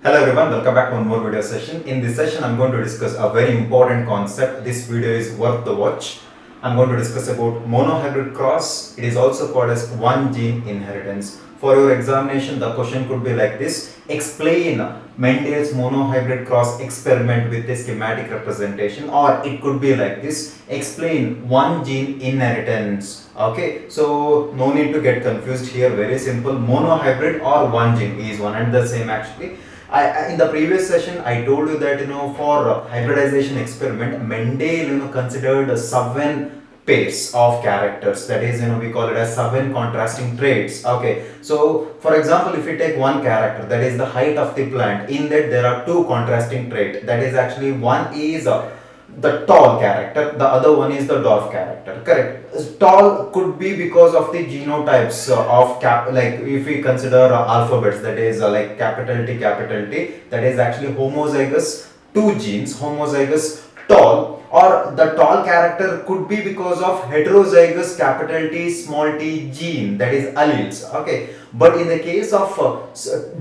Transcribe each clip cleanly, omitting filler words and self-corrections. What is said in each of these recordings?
Hello everyone, welcome back to one more video session. In this session, I'm going to discuss a very important concept. This video is worth the watch. I'm going to discuss about monohybrid cross. It is also called as one gene inheritance. For your examination, the question could be like this. Explain Mendel's monohybrid cross experiment with a schematic representation, or it could be like this. Explain one gene inheritance. Okay, so no need to get confused here. Very simple. Monohybrid or one gene is one and the same actually. In the previous session, I told you that for hybridization experiment, Mendel considered 7 pairs of characters. That is, we call it as 7 contrasting traits. Okay, so for example, if you take one character, that is the height of the plant. In that, there are 2 contrasting traits. That is actually one is the tall character, the other one is the dwarf character. Correct. Tall could be because of the genotypes of like if we consider alphabets, that is like capital T, that is actually homozygous 2 genes, homozygous tall, or the tall character could be because of heterozygous capital T small t gene, that is alleles. Okay, but in the case of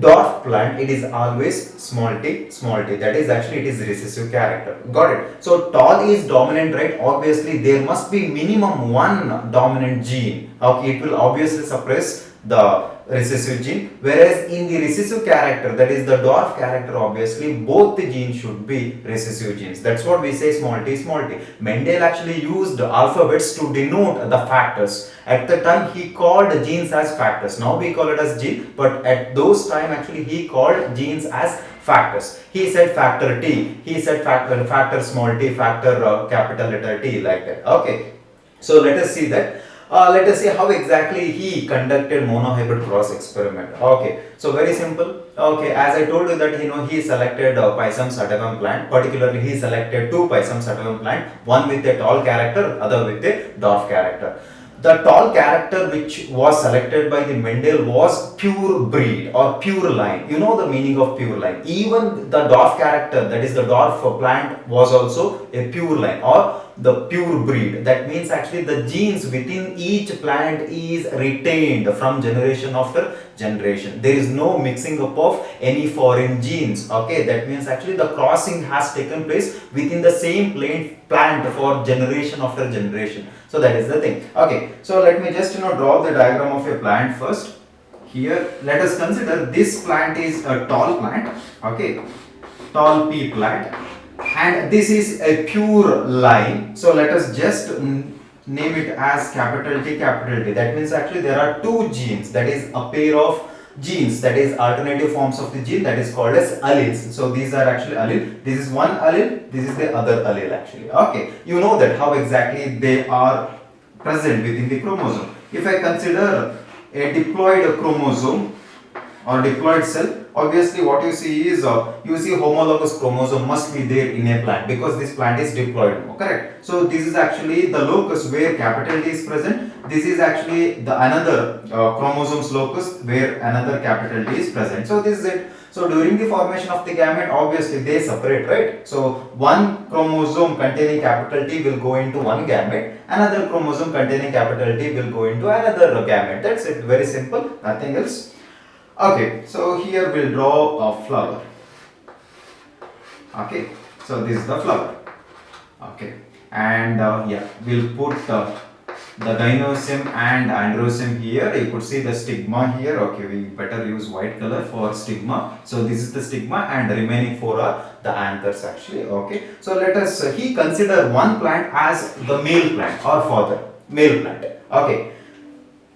dwarf plant, it is always small t, that is actually it is recessive character. Got it? So tall is dominant, right? Obviously there must be minimum one dominant gene. Okay, it will obviously suppress the recessive gene, whereas in the recessive character, that is the dwarf character, obviously both the genes should be recessive genes. That's what we say small t, small t. Mendel actually used alphabets to denote the factors. At the time he called genes as factors. Now we call it as gene, but at those time actually he called genes as factors. He said factor T, he said factor small t, factor capital letter T, like that. Okay, so let us see that. Let us see how exactly he conducted monohybrid cross experiment. Okay, so very simple. Okay, as I told you that he selected Pisum sativum plant. Particularly, he selected 2 Pisum sativum plant, one with a tall character, other with a dwarf character. The tall character which was selected by the Mendel was pure breed or pure line. You know the meaning of pure line. Even the dwarf character, that is the dwarf plant, was also a pure line or the pure breed. That means actually the genes within each plant is retained from generation after generation. There is no mixing up of any foreign genes. Okay, that means actually the crossing has taken place within the same plant for generation after generation. So that is the thing. Okay, so let me just draw the diagram of a plant first. Here let us consider this plant is a tall plant. Okay, tall pea plant, and this is a pure line. So let us just name it as capital T, capital T. That means actually there are 2 genes, that is a pair of genes, that is alternative forms of the gene, that is called as alleles. So these are actually allele. This is one allele, this is the other allele actually. Okay, you know that how exactly they are present within the chromosome. If I consider a diploid chromosome or diploid cell, obviously what you see is you see homologous chromosome must be there in a plant because this plant is diploid. Correct. So this is actually the locus where capital T is present. This is actually the another chromosome's locus where another capital T is present. So this is it. So during the formation of the gamete, obviously they separate, right? So one chromosome containing capital T will go into one gamete, another chromosome containing capital T will go into another gamete. That's it. Very simple. Nothing else. Okay, so here we'll draw a flower. Okay, so this is the flower. Okay, and yeah, we'll put the gynosium and androsium here. You could see the stigma here. Okay, we better use white color for stigma. So this is the stigma, and the remaining 4 are the anthers actually. Okay, so let us he consider one plant as the male plant or father, male plant. Okay.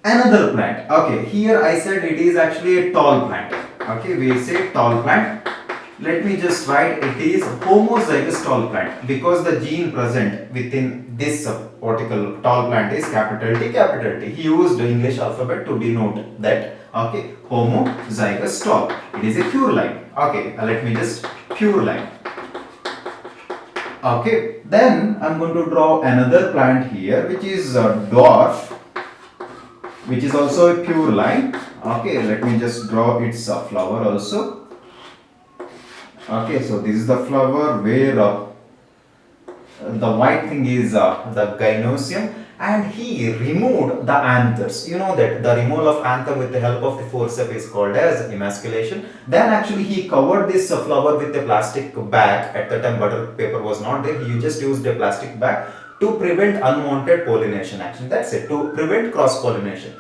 Another plant. Okay, here I said it is actually a tall plant. Okay, we say tall plant. Let me just write it is homozygous tall plant because the gene present within this particular tall plant is capital T, capital T. He used the English alphabet to denote that. Okay, homozygous tall. It is a pure line. Okay, let me just pure line. Okay, then I'm going to draw another plant here which is dwarf, which is also a pure line. Okay, let me just draw its flower also. Okay, so this is the flower where the white thing is the gynosium, and he removed the anthers. You know that the removal of anther with the help of the forceps is called as emasculation. Then actually he covered this flower with a plastic bag. At the time butter paper was not there, he just used a plastic bag to prevent unwanted pollination action. That's it, to prevent cross pollination.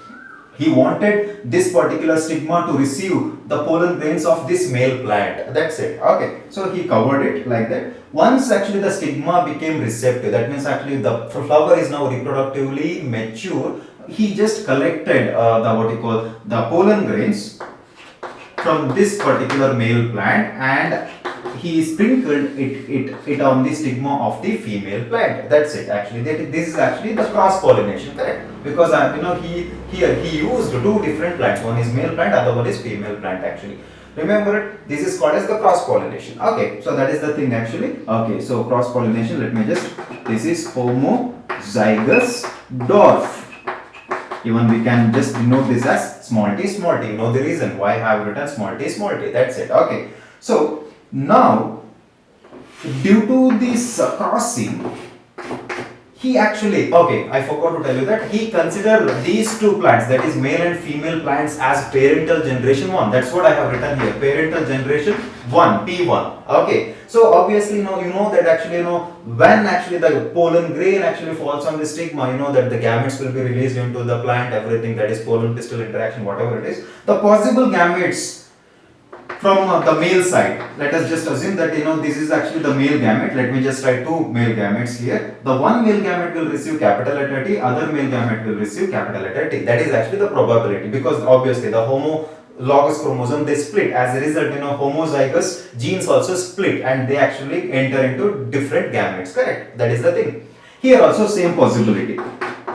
He wanted this particular stigma to receive the pollen grains of this male plant. That's it. Okay. So he covered it like that. Once actually the stigma became receptive, that means actually the flower is now reproductively mature. He just collected the pollen grains from this particular male plant, and he sprinkled it on the stigma of the female plant. That's it. Actually, this is actually the cross pollination, correct? Because he used two different plants. One is male plant, other one is female plant. Actually, remember it. This is called as the cross pollination. Okay, so that is the thing actually. Okay, so cross pollination. Let me just. This is homozygous dwarf. Even we can just denote this as small t, small t. You know the reason why I have written small t, small t. That's it. Okay. So now, due to this crossing, he actually, okay, I forgot to tell you that he considered these two plants, that is male and female plants, as parental generation 1. That's what I have written here, parental generation 1, P1. Okay, so obviously now you know that actually when actually the pollen grain actually falls on the stigma, you know that the gametes will be released into the plant, everything, that is pollen pistil interaction, whatever it is. The possible gametes from the male side, let us just assume that this is actually the male gamete. Let me just write two male gametes here. The one male gamete will receive capital letter T, other male gamete will receive capital letter T. That is actually the probability, because obviously the homologous chromosome, they split. As a result, homozygous genes also split and they actually enter into different gametes, correct? That is the thing. Here also same possibility.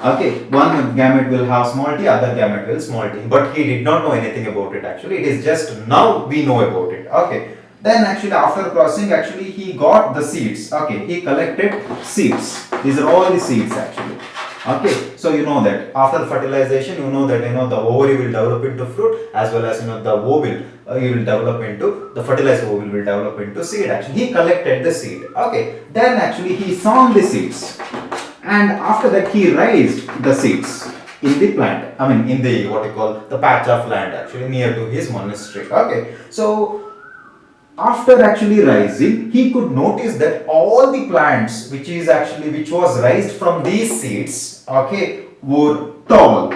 Okay, one gamete will have small t, other gamete will small t, but he did not know anything about it actually. It is just now we know about it. Okay, then actually after crossing, actually he got the seeds. Okay, he collected seeds. These are all the seeds actually. Okay, so you know that after fertilization, you know that the ovary will develop into fruit, as well as the ovule will develop into the fertilized ovule will develop into seed. Actually, he collected the seed. Okay, then actually he sown the seeds. And after that he raised the seeds in the plant, in the the patch of land actually near to his monastery. Okay, so after actually rising, he could notice that all the plants which was raised from these seeds, okay, were tall.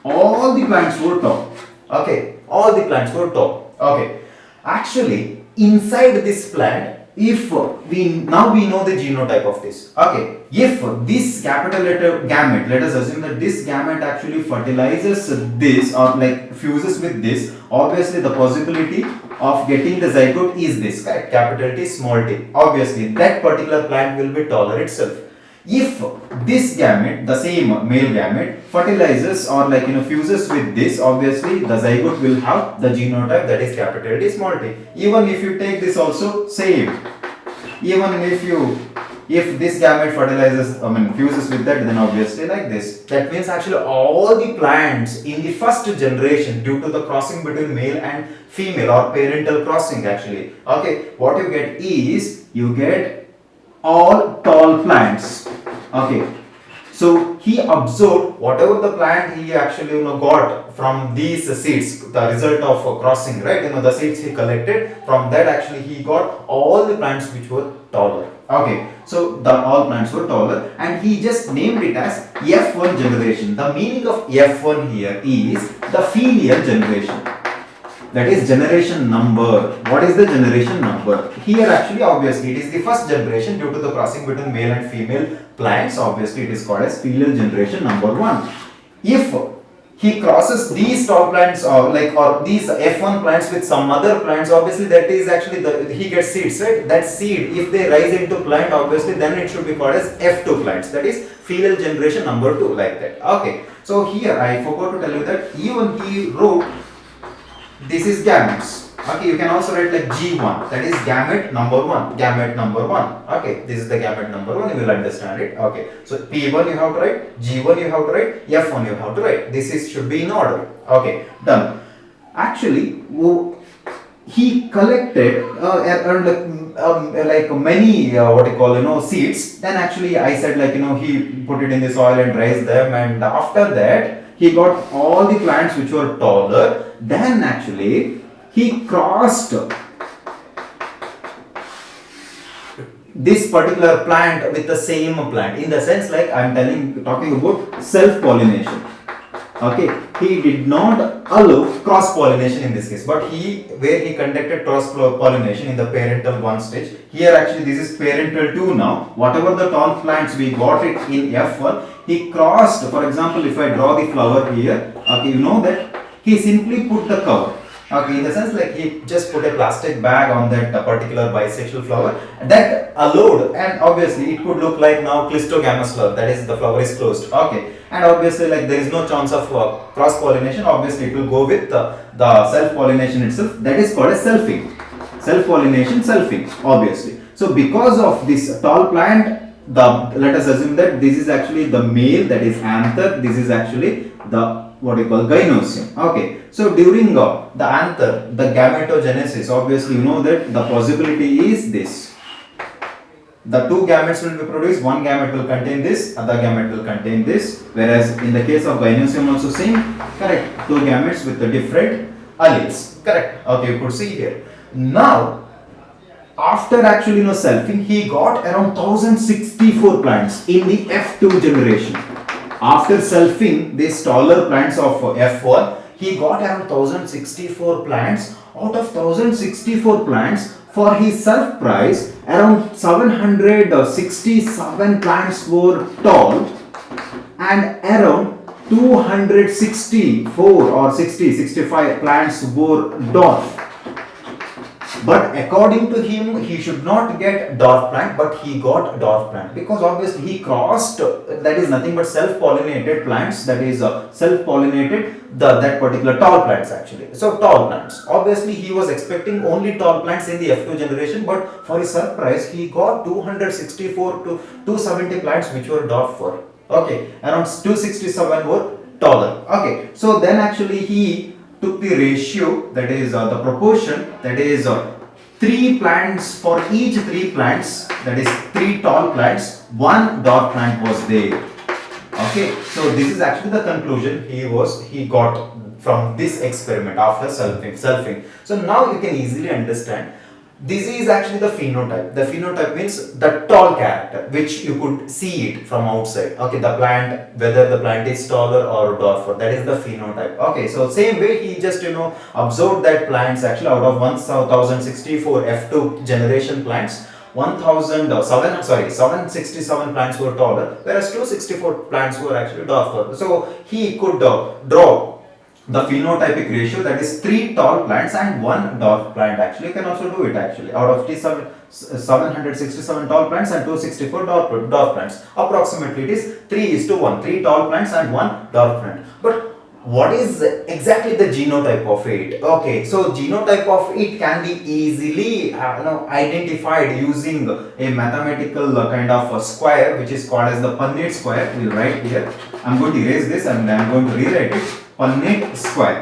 All the plants were tall. Okay, all the plants were tall. Okay, actually inside this plant, if we know the genotype of this. Okay, if this capital letter gamete, let us assume that this gamete actually fertilizes this or fuses with this, obviously the possibility of getting the zygote is this, correct? Capital T, small t. Obviously that particular plant will be taller itself. If this gamete, the same male gamete, fertilizes or fuses with this, obviously the zygote will have the genotype, that is capital T, small t. Even if you take this also same. Even if this gamete fertilizes, fuses with that, then obviously like this. That means actually all the plants in the first generation, due to the crossing between male and female or parental crossing actually, okay, what you get is, you get all tall plants. Okay, so he observed whatever the plant he actually got from these seeds, the result of crossing, right? The seeds he collected, from that actually he got all the plants which were taller. Okay, so all plants were taller, and he just named it as F1 generation. The meaning of F1 here is the filial generation. That is generation number. What is the generation number? Here actually obviously it is the first generation due to the crossing between male and female plants. Obviously it is called as filial generation number 1. If he crosses these tall plants or these F1 plants with some other plants, obviously that is actually he gets seeds, right? That seed, if they rise into plant, obviously then it should be called as F2 plants. That is filial generation number 2, like that. Okay, so here I forgot to tell you that even he wrote, this is gametes. Okay, you can also write like G1, that is gamete number 1, gamete number 1. Okay, this is the gamete number 1, you will understand it. Okay, so P1 you have to write, G1 you have to write, F1 you have to write. This should be in order. Okay, done. Actually, he collected around like many what you call seeds. Then actually I said like he put it in the soil and raised them, and after that he got all the plants which were taller. Then actually he crossed this particular plant with the same plant, in the sense like I'm talking about self pollination. Okay, he did not allow cross pollination in this case, but where he conducted cross pollination in the parental 1 stage. Here actually this is parental 2 now. Whatever the tall plants we got it in F1, he crossed. For example, if I draw the flower here, okay, you know that he simply put the cover. Okay, in the sense like he just put a plastic bag on that particular bisexual flower that allowed, and obviously it could look like now clistogamous flower, that is the flower is closed. Okay, and obviously like there is no chance of cross pollination. Obviously it will go with the self pollination itself, that is called as selfing. Self pollination, selfing, obviously. So because of this tall plant, let us assume that this is actually the male, that is anther, this is actually the what you call gynosium. Okay, so during the anther, the gametogenesis, obviously you know that the possibility is this: the two gametes will be produced, one gamete will contain this, other gamete will contain this, whereas in the case of gynosium also same, correct, two gametes with the different alleles, correct. Okay, you could see here. Now after actually selfing, he got around 1064 plants in the F2 generation. After selfing these taller plants of F1, he got around 1064 plants. Out of 1064 plants, for his self price, around 767 plants were tall and around 264 or 65 plants were dwarf. But according to him, he should not get dwarf plant, but he got dwarf plant because obviously he crossed, that is nothing but self-pollinated plants, that is self-pollinated that particular tall plants actually. So tall plants. Obviously he was expecting only tall plants in the F2 generation, but for his surprise he got 264 to 270 plants which were dwarf for. Okay, around 267 were taller. Okay, so then actually he took the ratio, that is the proportion, that is 3 plants for each 3 plants, that is 3 tall plants, 1 dwarf plant was there. Okay, so this is actually the conclusion he got from this experiment after selfing. So now you can easily understand. This is actually the phenotype. The phenotype means the tall character, which you could see it from outside. Okay, the plant, whether the plant is taller or dwarfer, that is the phenotype. Okay, so same way he just observed that plants actually out of 1064 F2 generation plants, 767 plants were taller, whereas 264 plants were actually dwarfer. So he could draw the phenotypic ratio, that is 3 tall plants and 1 dwarf plant. Actually you can also do it actually out of 767 tall plants and 264 dwarf plants. Approximately it is 3:1, 3 tall plants and 1 dwarf plant. But what is exactly the genotype of it? Okay, so genotype of it can be easily identified using a mathematical kind of a square which is called as the Punnett square. We'll write here. I'm going to erase this and I'm going to rewrite it. Punnett square.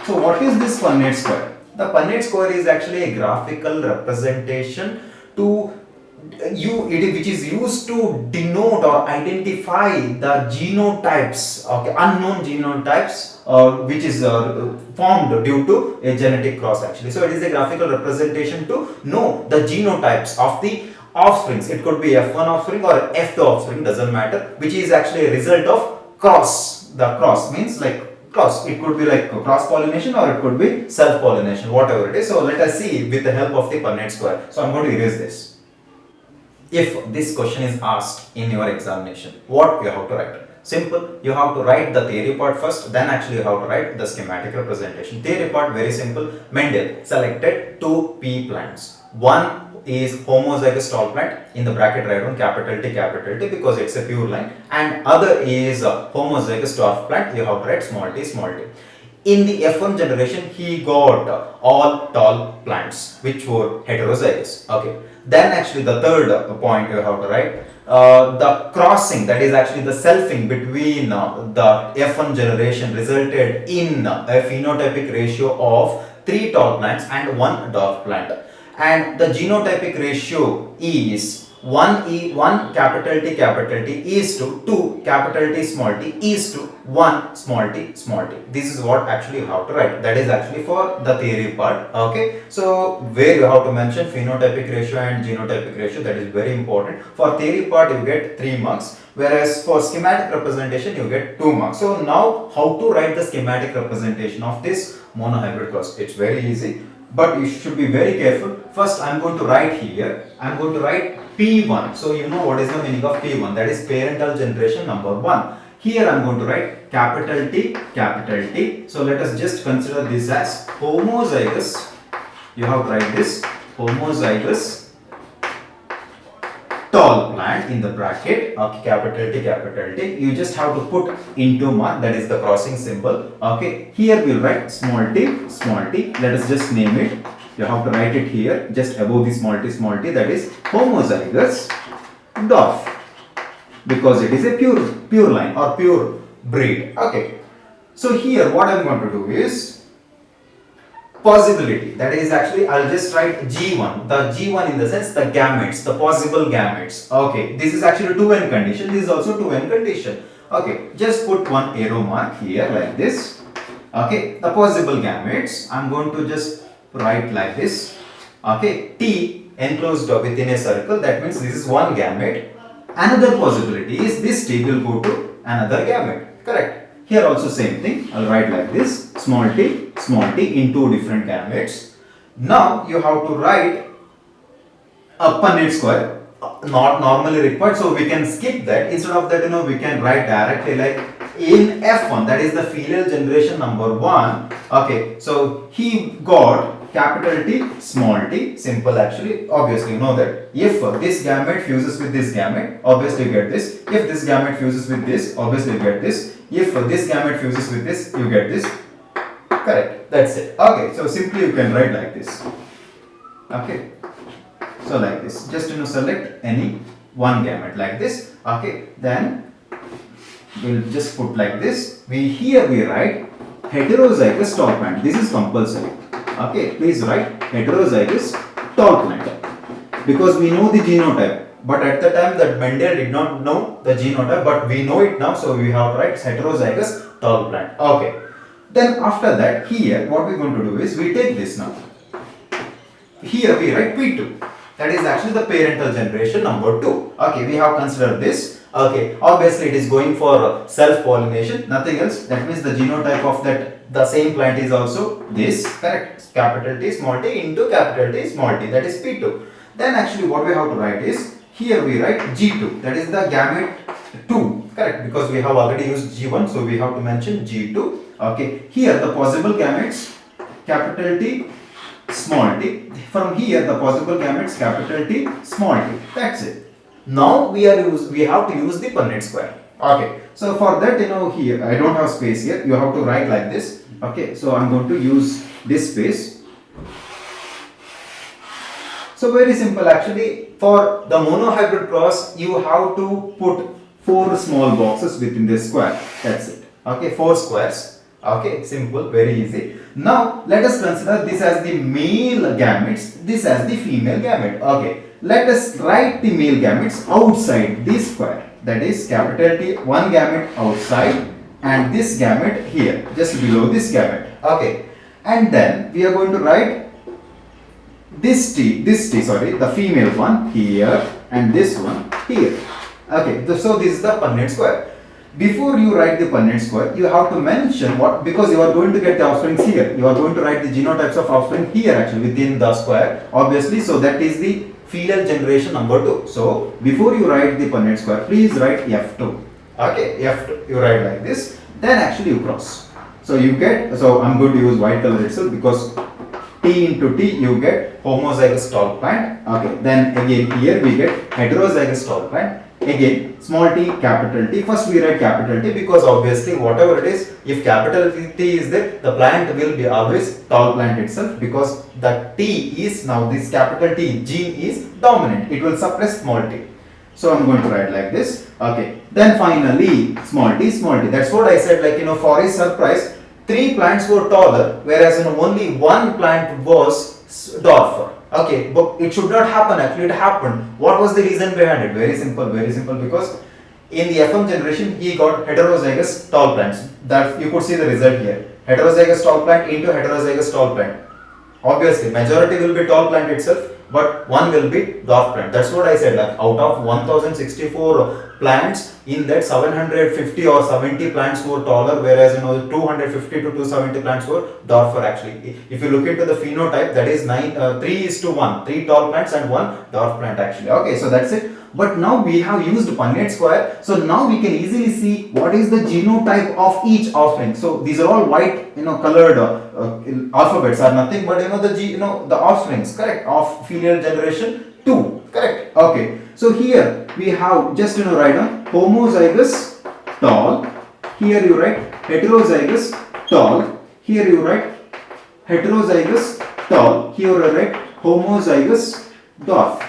So what is this Punnett square? The Punnett square is actually a graphical representation which is used to denote or identify the genotypes, okay, unknown genotypes which is formed due to a genetic cross actually. So it is a graphical representation to know the genotypes of the offsprings. It could be F1 offspring or F2 offspring, doesn't matter, which is actually a result of cross. The cross means like cross. It could be like cross pollination or it could be self pollination, whatever it is. So let us see with the help of the Punnett square. So I'm going to erase this. If this question is asked in your examination, what you have to write? Simple. You have to write the theory part first, then actually you have to write the schematic representation. Theory part very simple. Mendel selected 2 pea plants. One is homozygous tall plant, in the bracket write down capital T because it's a pure line, and other is homozygous dwarf plant. You have to write small t. In the F1 generation, he got all tall plants which were heterozygous. Okay. Then actually the third point you have to write, the crossing, that is actually the selfing between the F1 generation resulted in a phenotypic ratio of 3 tall plants and 1 dwarf plant. And the genotypic ratio is 1 capital T is to 2 capital T small t is to 1 small t small t. This is what actually you have to write. That is actually for the theory part. Okay. So where you have to mention phenotypic ratio and genotypic ratio, that is very important. For theory part you get 3 marks, whereas for schematic representation you get 2 marks. So now how to write the schematic representation of this monohybrid cross? It's very easy, but you should be very careful. First I am going to write here, I am going to write P1. So you know what is the meaning of P1, that is parental generation number 1. Here I am going to write capital T, capital T. So let us just consider this as homozygous. You have to write this homozygous tall plant in the bracket. Okay, capital T. You just have to put into mark, that is the crossing symbol. Okay, here we'll write small t, small t. Let us just name it. You have to write it here just above the small t, that is homozygous dwarf, because it is a pure line or pure breed. Okay, so here what I'm going to do is possibility, that is actually I'll just write G1, the G1 in the sense the gametes, the possible gametes. Okay, this is actually 2n condition, this is also 2n condition. Okay, just put one arrow mark here like this. Okay, the possible gametes I'm going to just write like this. Okay, T enclosed within a circle, that means this is one gamete. Another possibility is this T will go to another gamete, correct? Here also same thing, I'll write like this, small t in 2 different gametes. Now you have to write a Punnett square, not normally required, so we can skip that. Instead of that, we can write directly like in F1, that is the filial generation number 1. Okay, so he got capital T, small t, simple actually. Obviously you know that if this gamete fuses with this gamete, obviously you get this. If this gamete fuses with this, obviously you get this. If this gamete fuses with this, you get this. Correct, that's it. Okay, so simply you can write like this. Okay, so like this, just select any one gamete like this. Okay, then we'll just put like this. Here we write heterozygous tall plant. This is compulsory. Okay, please write heterozygous tall plant, because we know the genotype, but at the time that Mendel did not know the genotype, but we know it now, so we have to write heterozygous tall plant. Okay, then after that, here what we're going to do is we take this now. Here we write P2, that is actually the parental generation number 2. Okay, we have considered this. Okay, obviously it is going for self-pollination, nothing else. That means the genotype of the same plant is also this, correct? Capital T small t into capital T small t, that is P2. Then actually what we have to write is, here we write G2, that is the gamete 2, correct? Because we have already used G1, so we have to mention G2. Okay, here the possible gametes, capital T, small t. From here the possible gametes, capital T, small t. That's it. Now we have to use the Punnett square. Okay, so for that, here I don't have space here. You have to write like this. Okay, so I'm going to use this space. So very simple actually. For the monohybrid cross, you have to put 4 small boxes within this square. That's it. Okay, 4 squares. Okay, simple, very easy. Now let us consider this as the male gametes, this as the female gamete. Okay, let us write the male gametes outside this square, that is capital T, one gamete outside and this gamete here, just below this gamete. Okay, and then we are going to write this T, the female one here and this one here. Okay, so this is the Punnett square. Before you write the Punnett square, you have to mention what, because you are going to get the offspring here. You are going to write the genotypes of offspring here actually within the square, obviously. So that is the filial generation number 2. So before you write the Punnett square, please write F2. Okay, F2. You write like this. Then actually you cross. So you get, so I'm going to use white color itself because T into T you get homozygous tall plant. Okay, then again here we get heterozygous tall plant. Again, small t, capital T. First we write capital T because obviously whatever it is, if capital T is there, the plant will be always tall plant itself, because the T is, now this capital T gene is dominant. It will suppress small t. So I'm going to write like this. Okay. Then finally small t, small t. That's what I said, like, for his surprise, 3 plants were taller, whereas only 1 plant was dwarfer. Okay, but it should not happen. Actually, it happened. What was the reason behind it? Very simple, very simple. Because in the FM generation, he got heterozygous tall plants. That you could see the result here. Heterozygous tall plant into heterozygous tall plant. Obviously, majority will be tall plant itself, but one will be dwarf plant. That's what I said. Like out of 1064 plants, in that 750 or 70 plants were taller, whereas 250 to 270 plants were dwarfer. Actually, if you look into the phenotype, that is 3:1, 3 tall plants and 1 dwarf plant. Actually, okay, so that's it. But now we have used Punnett square, so now we can easily see what is the genotype of each offspring. So these are all white, colored alphabets are nothing but the offsprings, correct, of filial generation 2, correct. Okay, so here we have just write down homozygous tall. Here you write heterozygous tall. Here you write heterozygous tall. Here you write homozygous dwarf.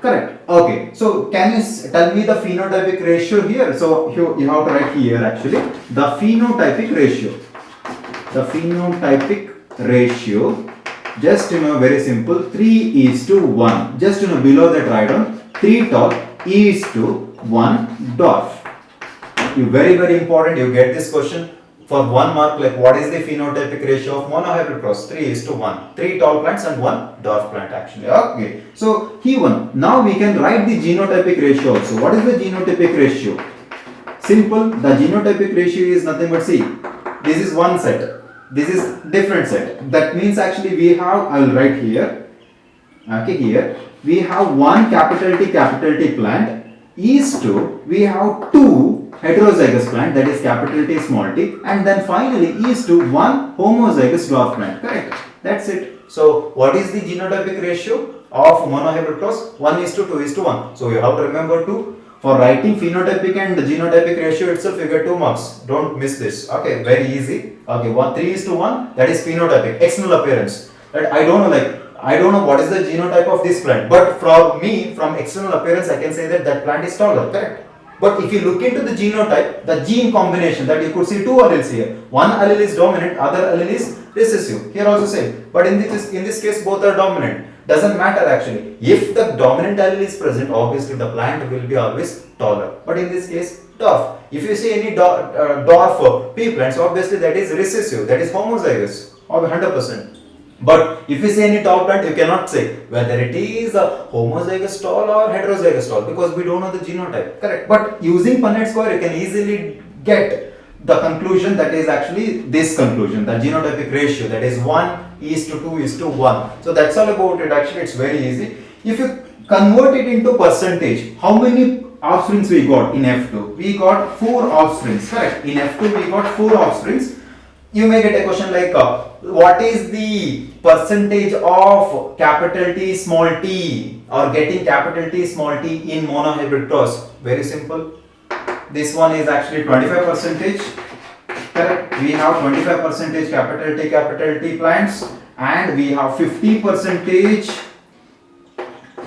Correct. Okay. So can you tell me the phenotypic ratio here? So you have to write here actually the phenotypic ratio. The phenotypic ratio, just very simple, 3:1. Just below that write down 3 tall is to 1 dwarf. You very important. You get this question for 1 mark, like what is the phenotypic ratio of monohybrid cross? 3:1. 3 tall plants and 1 dwarf plant actually. Okay. So here one. Now we can write the genotypic ratio also. What is the genotypic ratio? Simple. The genotypic ratio is nothing but, see, this is one set. This is different set. That means actually we have, I will write here. Okay, here we have one capital T plant is to, we have 2 heterozygous plant, that is capital T small t, and then finally is to 1 homozygous dwarf plant, correct. That's it. So what is the genotypic ratio of monohybrid cross? 1:2:1. So you have to remember to, for writing phenotypic and genotypic ratio itself, you get 2 marks. Don't miss this. Okay, very easy. Okay, 3:1, that is phenotypic, external appearance. That I don't know what is the genotype of this plant, but from external appearance, I can say that plant is taller, correct. But if you look into the genotype, the gene combination, that you could see 2 alleles here. One allele is dominant, other allele is recessive. Here also same. But in this case, both are dominant. Doesn't matter actually. If the dominant allele is present, obviously the plant will be always taller. But in this case, dwarf. If you see any dwarf pea plants, obviously that is recessive, that is homozygous, or 100%. But if you see any tall plant, you cannot say whether it is a homozygous tall or heterozygous tall, because we don't know the genotype, correct. But using Punnett square, you can easily get the conclusion, that is actually this conclusion, the genotypic ratio, that is 1:2:1. So that's all about it. Actually, it's very easy. If you convert it into percentage, how many offsprings we got in F2? We got 4 offsprings, correct. In F2 we got 4 offsprings. You may get a question like, what is the percentage of capital T small t, or getting capital T small t in monohybrid cross? Very simple. This one is actually 25%, correct. We have 25% capital T plants, and we have 50%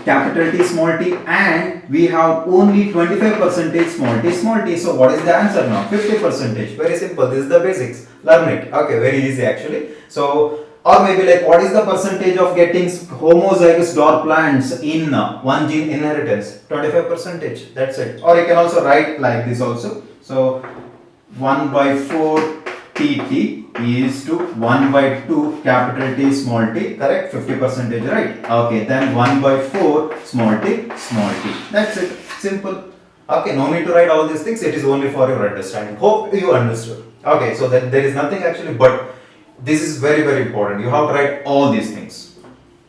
capital T small t, and we have only 25% small t. So what is the answer now? 50%. Very simple. This is the basics. Learn it. Okay, very easy actually. So, or maybe like, what is the percentage of getting homozygous dwarf plants in one gene inheritance? 25%. That's it. Or you can also write like this also. So 1/4 tt is to 1/2 capital T small t, correct. 50%, right? Okay, then 1/4 small t. That's it. Simple. Okay, no need to write all these things. It is only for your understanding. Hope you understood. Okay, so that there is nothing actually, but this is very important. You have to write all these things.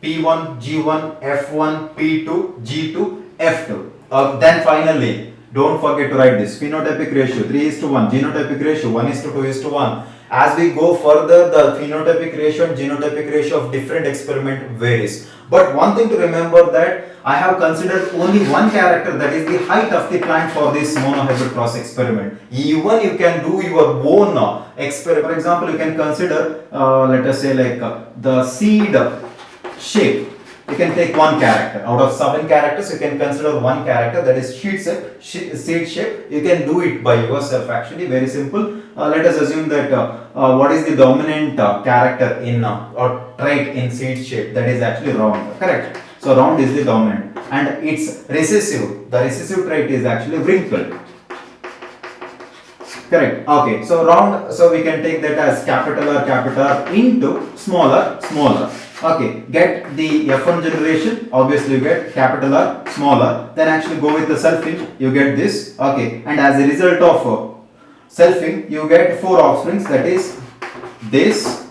P1, G1, F1, P2, G2, F2. Then finally, don't forget to write this phenotypic ratio 3:1, genotypic ratio 1:2:1. As we go further, the phenotypic ratio and genotypic ratio of different experiment varies. But one thing to remember, that I have considered only one character, that is the height of the plant for this monohybrid cross experiment. Even you can do your own experiment. For example, you can consider, let us say like the seed shape. You can take one character out of 7 characters. You can consider one character, that is seed shape. You can do it by yourself. Actually, very simple. let us assume that what is the dominant character in or trait in seed shape, that is actually round, correct? So round is the dominant and its recessive, the recessive trait is actually wrinkled. Correct. Okay. So round. So we can take that as capital R into smaller. Okay. Get the F1 generation. Obviously, you get capital R smaller. Then actually go with the selfing. You get this. Okay. And as a result of selfing, you get 4 offsprings. That is this.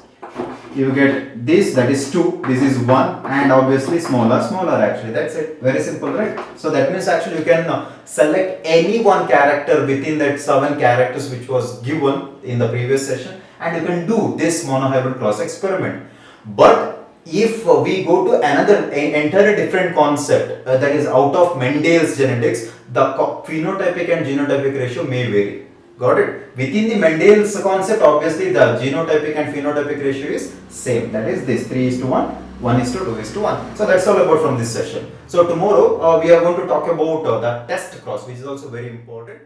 You get this, that is 2, this is 1, and obviously smaller actually. That's it. Very simple, right? So that means actually you can select any one character within that 7 characters which was given in the previous session, and you can do this monohybrid cross experiment. But if we go to another entirely different concept, that is out of Mendel's genetics, the phenotypic and genotypic ratio may vary. Got it? Within the Mendel's concept, obviously the genotypic and phenotypic ratio is same. That is this 3:1, 1:2:1. So that's all about from this session. So tomorrow we are going to talk about the test cross, which is also very important.